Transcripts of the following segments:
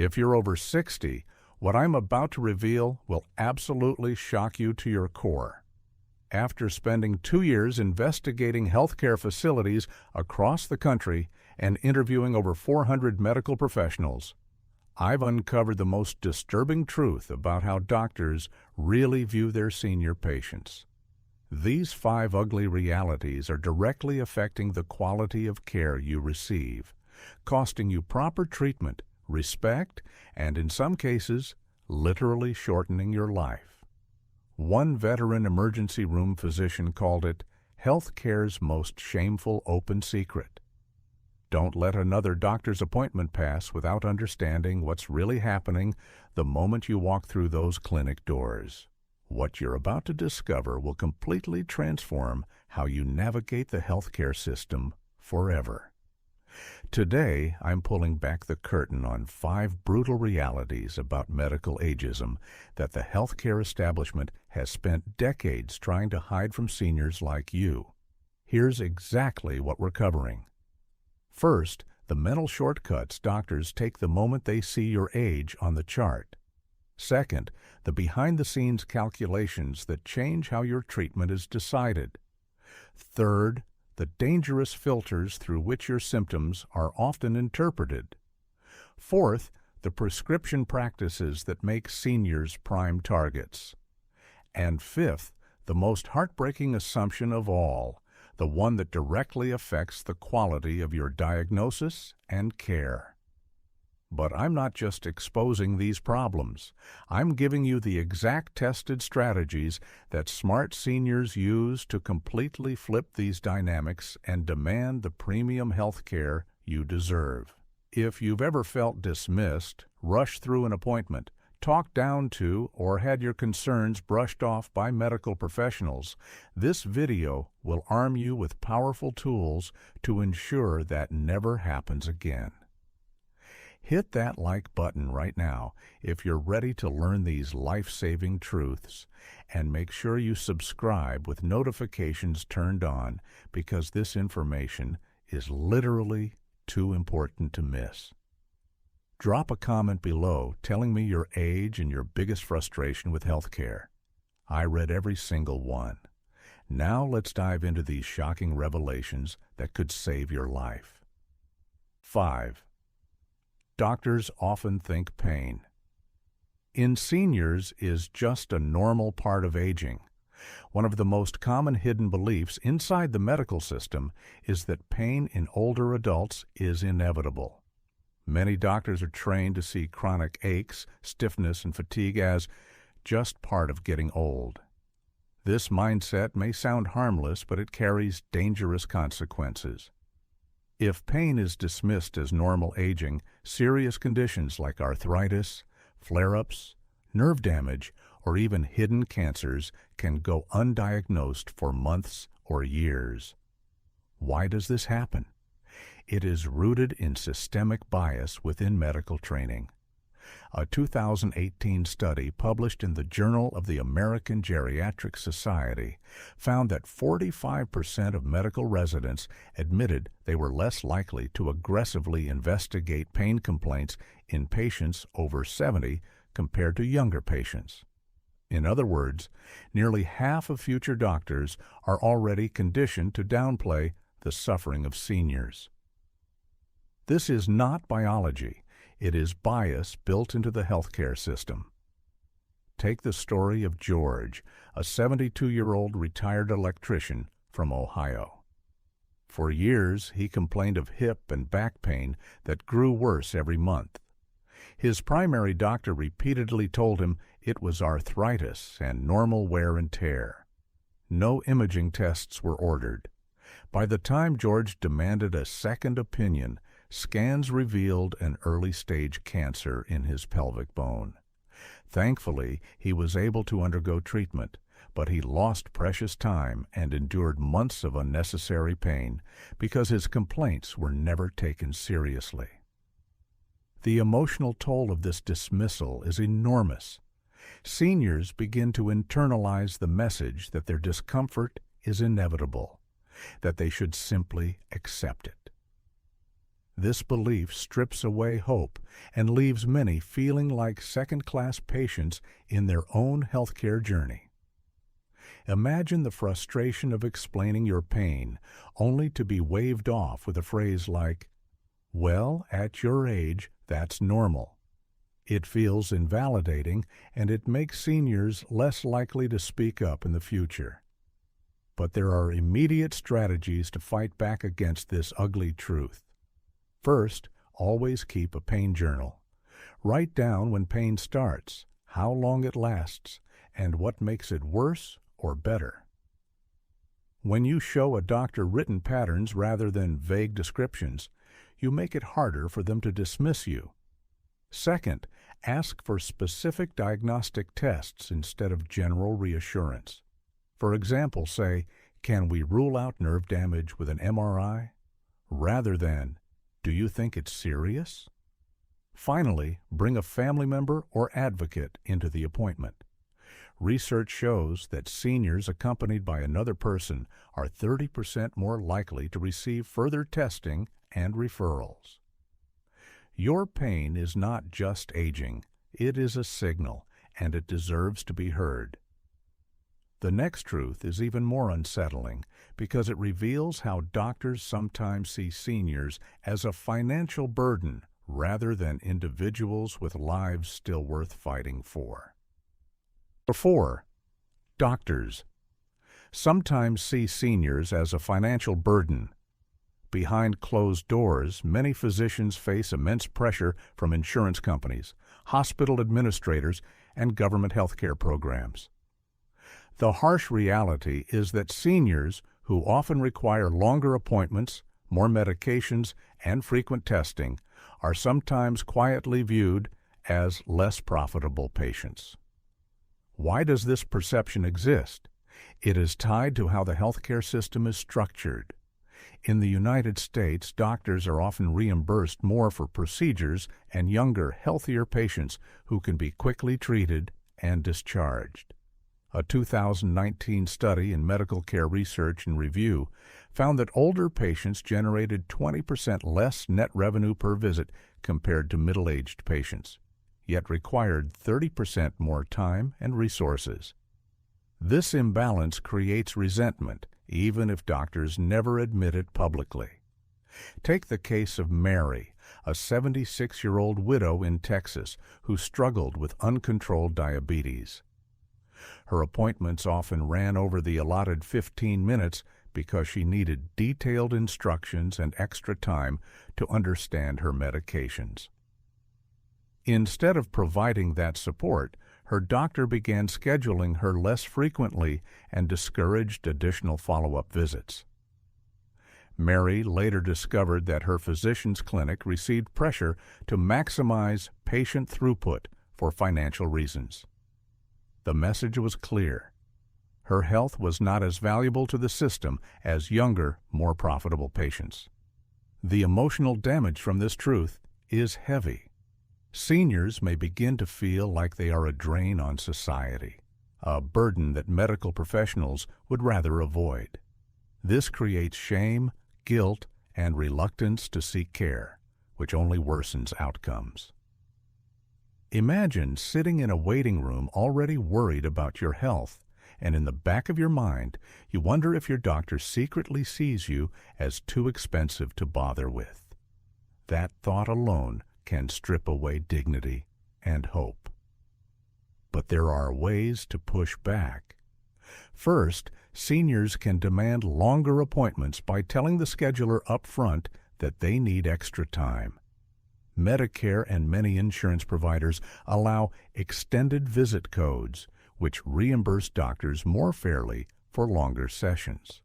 If you're over 60, what I'm about to reveal will absolutely shock you to your core. After spending 2 years investigating healthcare facilities across the country and interviewing over 400 medical professionals, I've uncovered the most disturbing truth about how doctors really view their senior patients. These 5 ugly realities are directly affecting the quality of care you receive, costing you proper treatment, respect, and in some cases, literally shortening your life. One veteran emergency room physician called it healthcare's most shameful open secret. Don't let another doctor's appointment pass without understanding what's really happening the moment you walk through those clinic doors. What you're about to discover will completely transform how you navigate the healthcare system forever. Today, I'm pulling back the curtain on 5 brutal realities about medical ageism that the healthcare establishment has spent decades trying to hide from seniors like you. Here's exactly what we're covering. First, the mental shortcuts doctors take the moment they see your age on the chart. Second, the behind-the-scenes calculations that change how your treatment is decided. Third, the dangerous filters through which your symptoms are often interpreted. Fourth, the prescription practices that make seniors prime targets. And fifth, the most heartbreaking assumption of all, the one that directly affects the quality of your diagnosis and care. But I'm not just exposing these problems. I'm giving you the exact tested strategies that smart seniors use to completely flip these dynamics and demand the premium health care you deserve. If you've ever felt dismissed, rushed through an appointment, talked down to, or had your concerns brushed off by medical professionals, this video will arm you with powerful tools to ensure that never happens again. Hit that like button right now if you're ready to learn these life-saving truths, and make sure you subscribe with notifications turned on, because this information is literally too important to miss. Drop a comment below telling me your age and your biggest frustration with healthcare. I read every single one. Now let's dive into these shocking revelations that could save your life. 5. Doctors often think pain in seniors is just a normal part of aging. One of the most common hidden beliefs inside the medical system is that pain in older adults is inevitable. Many doctors are trained to see chronic aches, stiffness, and fatigue as just part of getting old. This mindset may sound harmless, but it carries dangerous consequences. If pain is dismissed as normal aging, serious conditions like arthritis, flare-ups, nerve damage, or even hidden cancers can go undiagnosed for months or years. Why does this happen? It is rooted in systemic bias within medical training. A 2018 study published in the Journal of the American Geriatric Society found that 45% of medical residents admitted they were less likely to aggressively investigate pain complaints in patients over 70 compared to younger patients. In other words, nearly half of future doctors are already conditioned to downplay the suffering of seniors. This is not biology. It is bias built into the healthcare system. Take the story of George, a 72-year-old retired electrician from Ohio. For years, he complained of hip and back pain that grew worse every month. His primary doctor repeatedly told him it was arthritis and normal wear and tear. No imaging tests were ordered. By the time George demanded a second opinion, scans revealed an early-stage cancer in his pelvic bone. Thankfully, he was able to undergo treatment, but he lost precious time and endured months of unnecessary pain because his complaints were never taken seriously. The emotional toll of this dismissal is enormous. Seniors begin to internalize the message that their discomfort is inevitable, that they should simply accept it. This belief strips away hope and leaves many feeling like second-class patients in their own healthcare journey. Imagine the frustration of explaining your pain only to be waved off with a phrase like, "Well, at your age, that's normal." It feels invalidating, and it makes seniors less likely to speak up in the future. But there are immediate strategies to fight back against this ugly truth. First, always keep a pain journal. Write down when pain starts, how long it lasts, and what makes it worse or better. When you show a doctor written patterns rather than vague descriptions, you make it harder for them to dismiss you. Second, ask for specific diagnostic tests instead of general reassurance. For example, say, "Can we rule out nerve damage with an MRI?" rather than, "Do you think it's serious?" Finally, bring a family member or advocate into the appointment. Research shows that seniors accompanied by another person are 30% more likely to receive further testing and referrals. Your pain is not just aging, it is a signal, and it deserves to be heard. The next truth is even more unsettling because it reveals how doctors sometimes see seniors as a financial burden rather than individuals with lives still worth fighting for. 4. Doctors sometimes see seniors as a financial burden. Behind closed doors, many physicians face immense pressure from insurance companies, hospital administrators, and government healthcare programs. The harsh reality is that seniors, who often require longer appointments, more medications, and frequent testing, are sometimes quietly viewed as less profitable patients. Why does this perception exist? It is tied to how the healthcare system is structured. In the United States, doctors are often reimbursed more for procedures and younger, healthier patients who can be quickly treated and discharged. A 2019 study in Medical Care Research and Review found that older patients generated 20% less net revenue per visit compared to middle-aged patients, yet required 30% more time and resources. This imbalance creates resentment, even if doctors never admit it publicly. Take the case of Mary, a 76-year-old widow in Texas who struggled with uncontrolled diabetes. Her appointments often ran over the allotted 15 minutes because she needed detailed instructions and extra time to understand her medications. Instead of providing that support, her doctor began scheduling her less frequently and discouraged additional follow-up visits. Mary later discovered that her physician's clinic received pressure to maximize patient throughput for financial reasons. The message was clear. Her health was not as valuable to the system as younger, more profitable patients. The emotional damage from this truth is heavy. Seniors may begin to feel like they are a drain on society, a burden that medical professionals would rather avoid. This creates shame, guilt, and reluctance to seek care, which only worsens outcomes. Imagine sitting in a waiting room already worried about your health, and in the back of your mind, you wonder if your doctor secretly sees you as too expensive to bother with. That thought alone can strip away dignity and hope. But there are ways to push back. First, seniors can demand longer appointments by telling the scheduler up front that they need extra time. Medicare and many insurance providers allow extended visit codes, which reimburse doctors more fairly for longer sessions.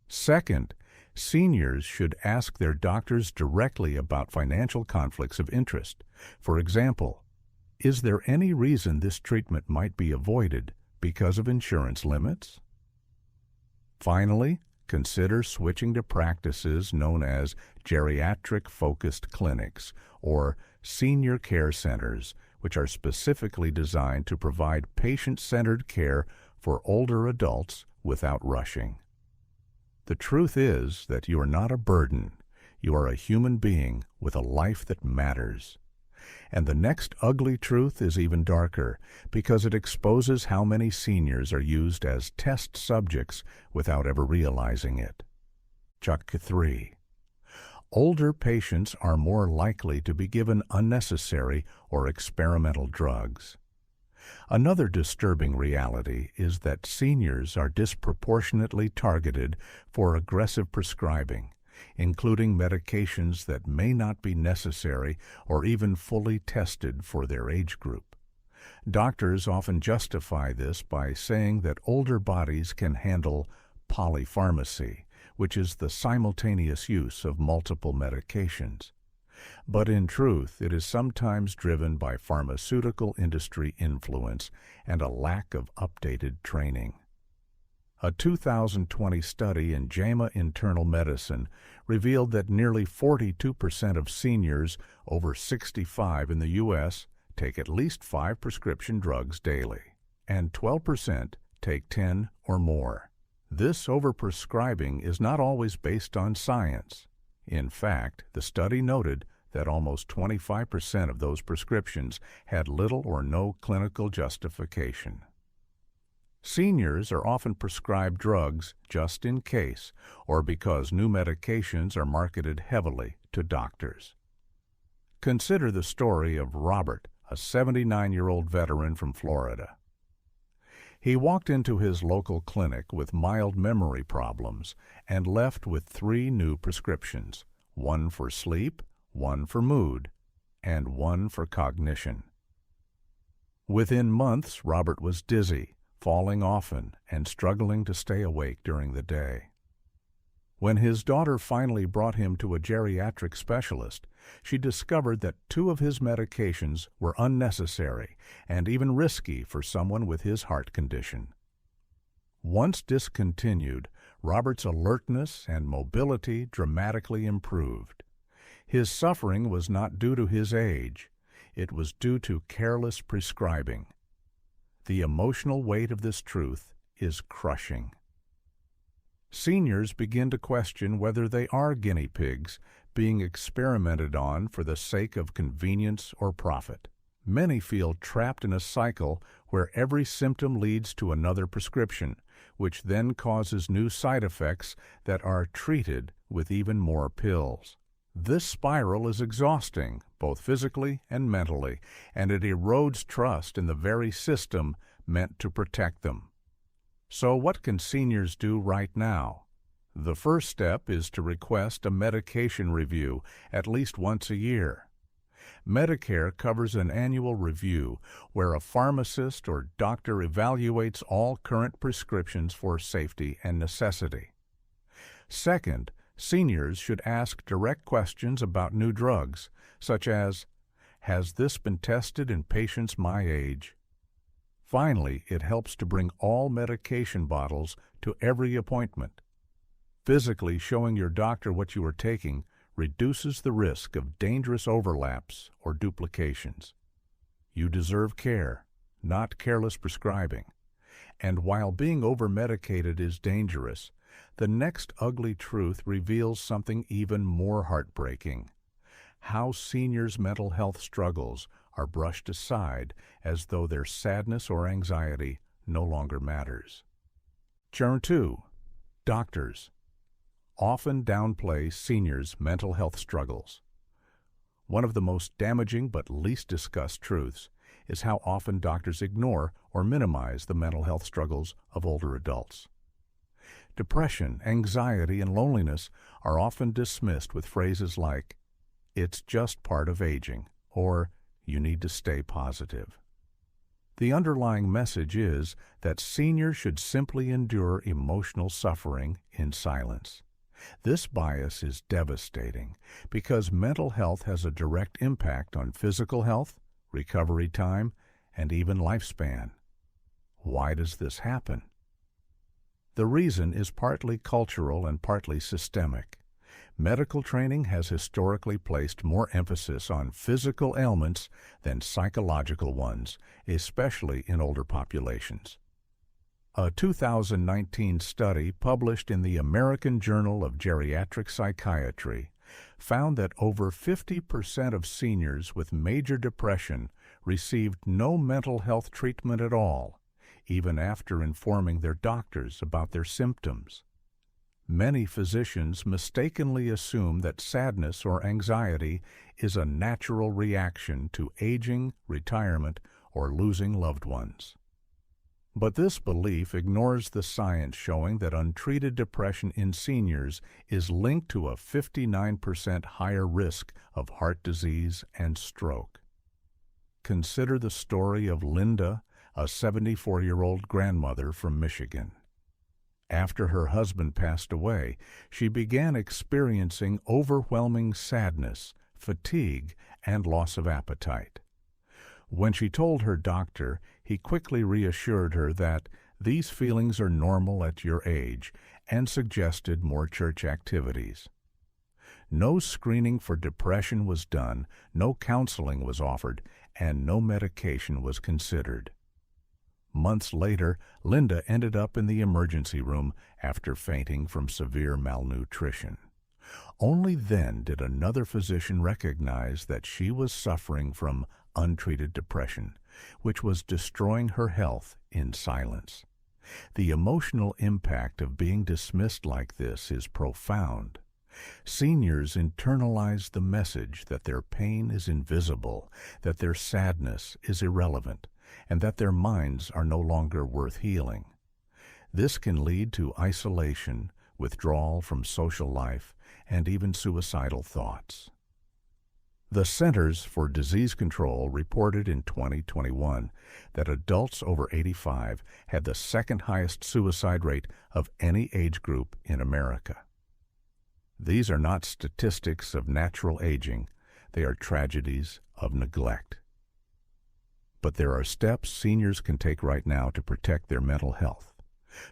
Second, seniors should ask their doctors directly about financial conflicts of interest. For example, is there any reason this treatment might be avoided because of insurance limits? Finally, consider switching to practices known as geriatric-focused clinics or senior care centers, which are specifically designed to provide patient-centered care for older adults without rushing. The truth is that you are not a burden. You are a human being with a life that matters. And the next ugly truth is even darker because it exposes how many seniors are used as test subjects without ever realizing it. Chuck 3. Older patients are more likely to be given unnecessary or experimental drugs. Another disturbing reality is that seniors are disproportionately targeted for aggressive prescribing, including medications that may not be necessary or even fully tested for their age group. Doctors often justify this by saying that older bodies can handle polypharmacy, which is the simultaneous use of multiple medications. But in truth, it is sometimes driven by pharmaceutical industry influence and a lack of updated training. A 2020 study in JAMA Internal Medicine revealed that nearly 42% of seniors over 65 in the U.S. take at least 5 prescription drugs daily, and 12% take 10 or more. This overprescribing is not always based on science. In fact, the study noted that almost 25% of those prescriptions had little or no clinical justification. Seniors are often prescribed drugs just in case or because new medications are marketed heavily to doctors. Consider the story of Robert, a 79-year-old veteran from Florida. He walked into his local clinic with mild memory problems and left with 3 new prescriptions, 1 for sleep, 1 for mood, and 1 for cognition. Within months, Robert was dizzy, falling often, and struggling to stay awake during the day. When his daughter finally brought him to a geriatric specialist, she discovered that 2 of his medications were unnecessary and even risky for someone with his heart condition. Once discontinued, Robert's alertness and mobility dramatically improved. His suffering was not due to his age. It was due to careless prescribing. The emotional weight of this truth is crushing. Seniors begin to question whether they are guinea pigs being experimented on for the sake of convenience or profit. Many feel trapped in a cycle where every symptom leads to another prescription, which then causes new side effects that are treated with even more pills. This spiral is exhausting, both physically and mentally, and it erodes trust in the very system meant to protect them. So what can seniors do right now? The first step is to request a medication review at least once a year. Medicare covers an annual review where a pharmacist or doctor evaluates all current prescriptions for safety and necessity. Second, seniors should ask direct questions about new drugs, such as, "Has this been tested in patients my age?" Finally, it helps to bring all medication bottles to every appointment. Physically showing your doctor what you are taking reduces the risk of dangerous overlaps or duplications. You deserve care, not careless prescribing. And while being over-medicated is dangerous, the next ugly truth reveals something even more heartbreaking: how seniors' mental health struggles are brushed aside as though their sadness or anxiety no longer matters. Chapter 2. Doctors often downplay seniors' mental health struggles. One of the most damaging but least discussed truths is how often doctors ignore or minimize the mental health struggles of older adults. Depression, anxiety, and loneliness are often dismissed with phrases like, "It's just part of aging," or "You need to stay positive." The underlying message is that seniors should simply endure emotional suffering in silence. This bias is devastating because mental health has a direct impact on physical health, recovery time, and even lifespan. Why does this happen? The reason is partly cultural and partly systemic. Medical training has historically placed more emphasis on physical ailments than psychological ones, especially in older populations. A 2019 study published in the American Journal of Geriatric Psychiatry found that over 50% of seniors with major depression received no mental health treatment at all, even after informing their doctors about their symptoms. Many physicians mistakenly assume that sadness or anxiety is a natural reaction to aging, retirement, or losing loved ones. But this belief ignores the science showing that untreated depression in seniors is linked to a 59% higher risk of heart disease and stroke. Consider the story of Linda, a 74-year-old grandmother from Michigan. After her husband passed away, she began experiencing overwhelming sadness, fatigue, and loss of appetite. When she told her doctor, he quickly reassured her that these feelings are normal at your age and suggested more church activities. No screening for depression was done, no counseling was offered, and no medication was considered. Months later, Linda ended up in the emergency room after fainting from severe malnutrition. Only then did another physician recognize that she was suffering from untreated depression, which was destroying her health in silence. The emotional impact of being dismissed like this is profound. Seniors internalize the message that their pain is invisible, that their sadness is irrelevant, and that their minds are no longer worth healing. This can lead to isolation, withdrawal from social life, and even suicidal thoughts. The Centers for Disease Control reported in 2021 that adults over 85 had the second highest suicide rate of any age group in America. These are not statistics of natural aging, they are tragedies of neglect. But there are steps seniors can take right now to protect their mental health.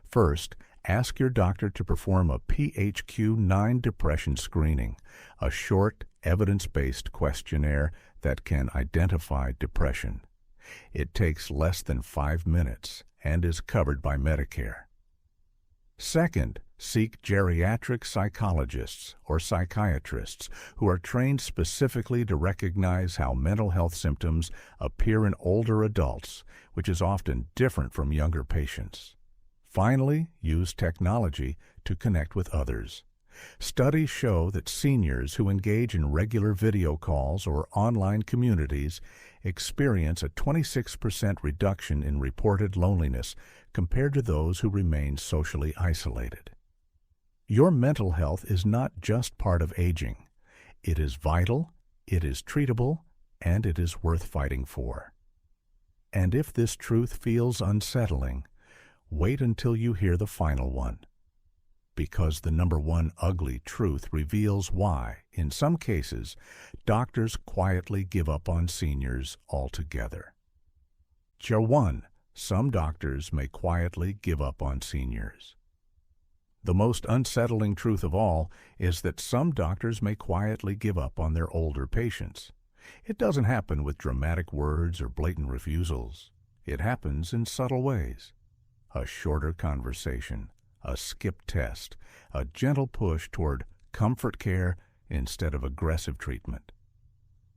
First, ask your doctor to perform a PHQ-9 depression screening, a short, evidence-based questionnaire that can identify depression. It takes less than 5 minutes and is covered by Medicare. Second, seek geriatric psychologists or psychiatrists who are trained specifically to recognize how mental health symptoms appear in older adults, which is often different from younger patients. Finally, use technology to connect with others. Studies show that seniors who engage in regular video calls or online communities experience a 26% reduction in reported loneliness compared to those who remain socially isolated. Your mental health is not just part of aging. It is vital, it is treatable, and it is worth fighting for. And if this truth feels unsettling, wait until you hear the final one. Because the number one ugly truth reveals why, in some cases, doctors quietly give up on seniors altogether. 1. Some doctors may quietly give up on seniors. The most unsettling truth of all is that some doctors may quietly give up on their older patients. It doesn't happen with dramatic words or blatant refusals. It happens in subtle ways. A shorter conversation, a skip test, a gentle push toward comfort care instead of aggressive treatment.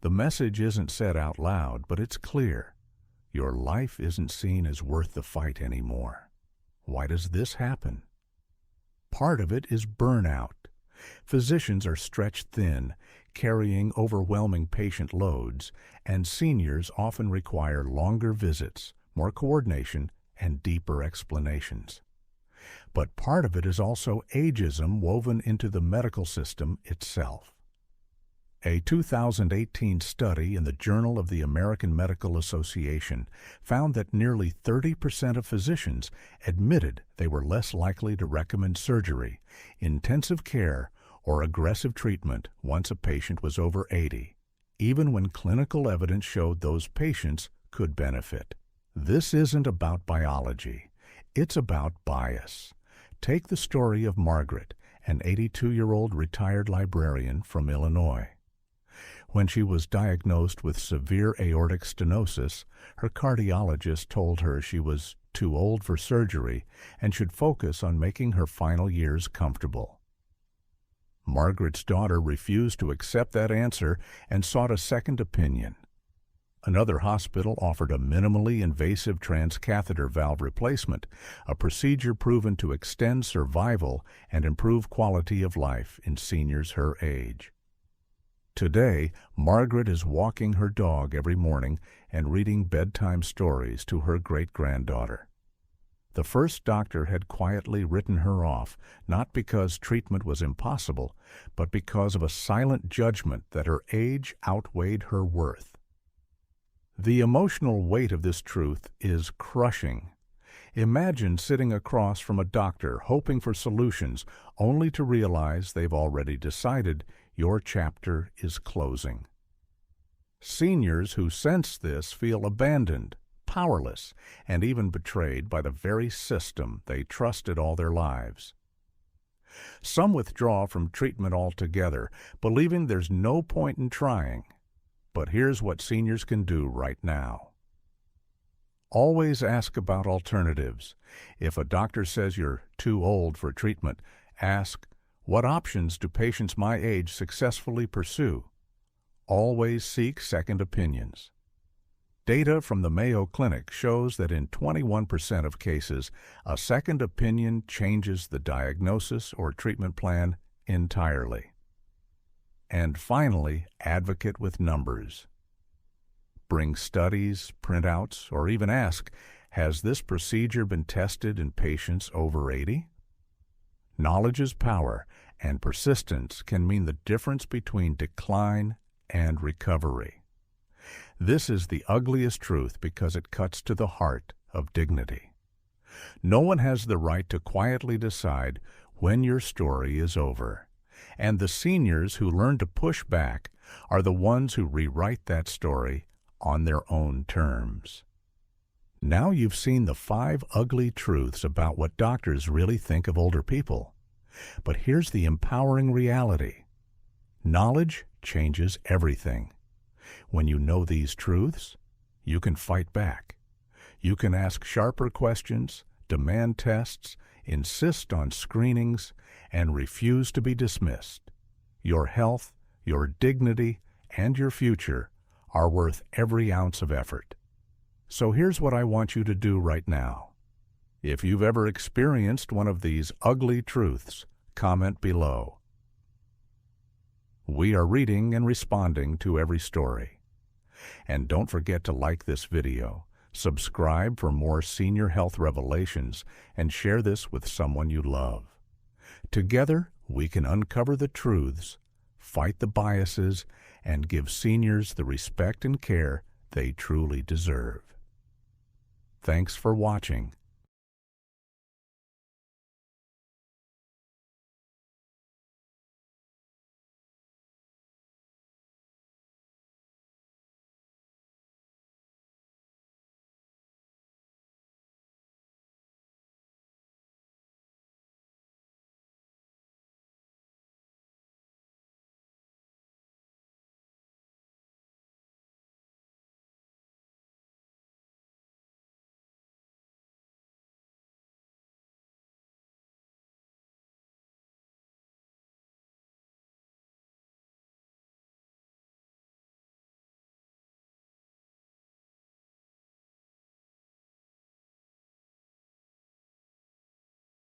The message isn't said out loud, but it's clear. Your life isn't seen as worth the fight anymore. Why does this happen? Part of it is burnout. Physicians are stretched thin, carrying overwhelming patient loads, and seniors often require longer visits, more coordination, and deeper explanations. But part of it is also ageism woven into the medical system itself. A 2018 study in the Journal of the American Medical Association found that nearly 30% of physicians admitted they were less likely to recommend surgery, intensive care, or aggressive treatment once a patient was over 80, even when clinical evidence showed those patients could benefit. This isn't about biology. It's about bias. Take the story of Margaret, an 82-year-old retired librarian from Illinois. When she was diagnosed with severe aortic stenosis, her cardiologist told her she was too old for surgery and should focus on making her final years comfortable. Margaret's daughter refused to accept that answer and sought a second opinion. Another hospital offered a minimally invasive transcatheter valve replacement, a procedure proven to extend survival and improve quality of life in seniors her age. Today, Margaret is walking her dog every morning and reading bedtime stories to her great-granddaughter. The first doctor had quietly written her off, not because treatment was impossible, but because of a silent judgment that her age outweighed her worth. The emotional weight of this truth is crushing. Imagine sitting across from a doctor hoping for solutions, only to realize they've already decided your chapter is closing. Seniors who sense this feel abandoned, powerless, and even betrayed by the very system they trusted all their lives. Some withdraw from treatment altogether, believing there's no point in trying. But here's what seniors can do right now. Always ask about alternatives. If a doctor says you're too old for treatment, ask, what options do patients my age successfully pursue? Always seek second opinions. Data from the Mayo Clinic shows that in 21% of cases, a second opinion changes the diagnosis or treatment plan entirely. And finally, advocate with numbers. Bring studies, printouts, or even ask, has this procedure been tested in patients over 80? Knowledge is power, and persistence can mean the difference between decline and recovery. This is the ugliest truth because it cuts to the heart of dignity. No one has the right to quietly decide when your story is over. And the seniors who learn to push back are the ones who rewrite that story on their own terms. Now you've seen the 5 ugly truths about what doctors really think of older people. But here's the empowering reality. Knowledge changes everything. When you know these truths, you can fight back. You can ask sharper questions, demand tests, insist on screenings, and refuse to be dismissed. Your health, your dignity, and your future are worth every ounce of effort. So here's what I want you to do right now. If you've ever experienced one of these ugly truths, comment below. We are reading and responding to every story. And don't forget to like this video, subscribe for more senior health revelations, and share this with someone you love. Together, we can uncover the truths, fight the biases, and give seniors the respect and care they truly deserve. Thanks for watching.